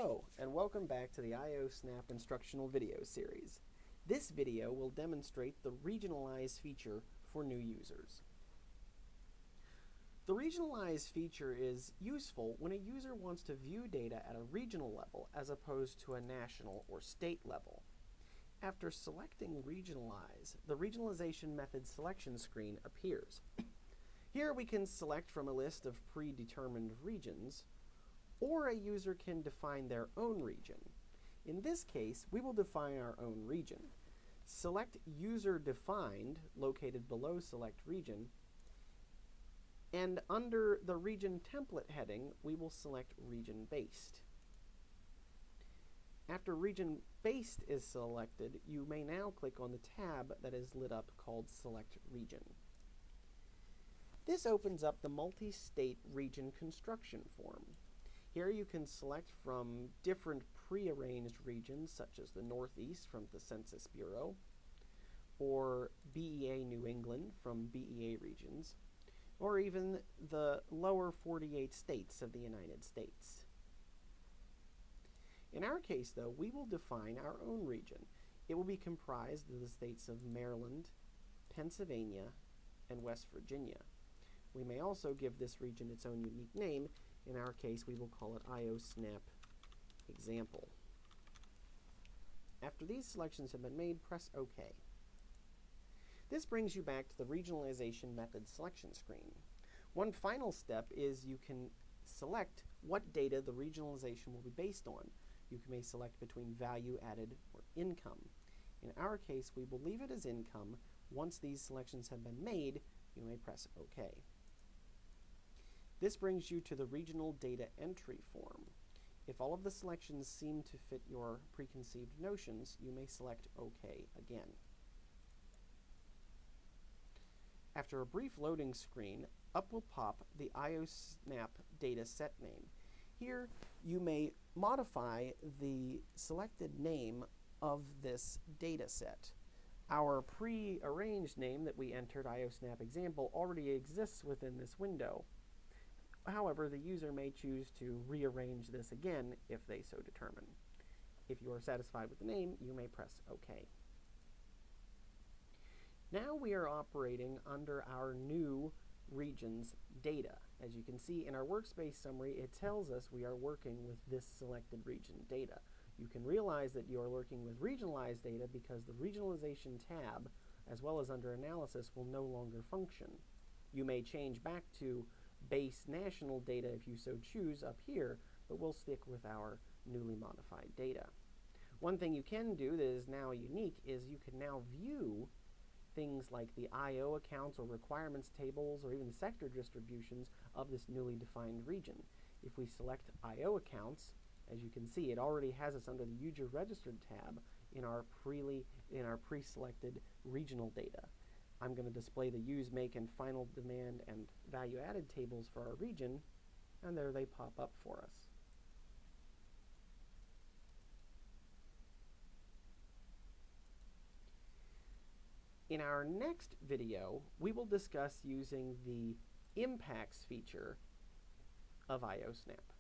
Hello, and welcome back to the IOSnap instructional video series. This video will demonstrate the Regionalize feature for new users. The Regionalize feature is useful when a user wants to view data at a regional level as opposed to a national or state level. After selecting Regionalize, the Regionalization method selection screen appears. Here we can select from a list of predetermined regions, or a user can define their own region. In this case, we will define our own region. Select User Defined, located below Select Region, and under the Region Template heading, we will select Region Based. After Region Based is selected, you may now click on the tab that is lit up called Select Region. This opens up the multi-state region construction form. Here you can select from different pre-arranged regions, such as the Northeast from the Census Bureau, or BEA New England from BEA regions, or even the lower 48 states of the United States. In our case, though, we will define our own region. It will be comprised of the states of Maryland, Pennsylvania, and West Virginia. We may also give this region its own unique name. In our case, we will call it IOSnap Example. After these selections have been made, press OK. This brings you back to the Regionalization method selection screen. One final step is you can select what data the regionalization will be based on. You may select between value added or income. In our case, we will leave it as income. Once these selections have been made, you may press OK. This brings you to the regional data entry form. If all of the selections seem to fit your preconceived notions, you may select OK again. After a brief loading screen, up will pop the IOSnap data set name. Here, you may modify the selected name of this data set. Our pre-arranged name that we entered, IOSnap Example, already exists within this window. However, the user may choose to rearrange this again if they so determine. If you are satisfied with the name, you may press OK. Now we are operating under our new region's data. As you can see in our workspace summary, it tells us we are working with this selected region data. You can realize that you are working with regionalized data because the regionalization tab, as well as under analysis, will no longer function. You may change back to base national data if you so choose up here, but we'll stick with our newly modified data. One thing you can do that is now unique is you can now view things like the IO accounts or requirements tables or even sector distributions of this newly defined region. If we select IO accounts, as you can see, it already has us under the User Registered tab in our pre-selected regional data. I'm going to display the use, make, and final demand and value added tables for our region, and there they pop up for us. In our next video, we will discuss using the impacts feature of IOSnap.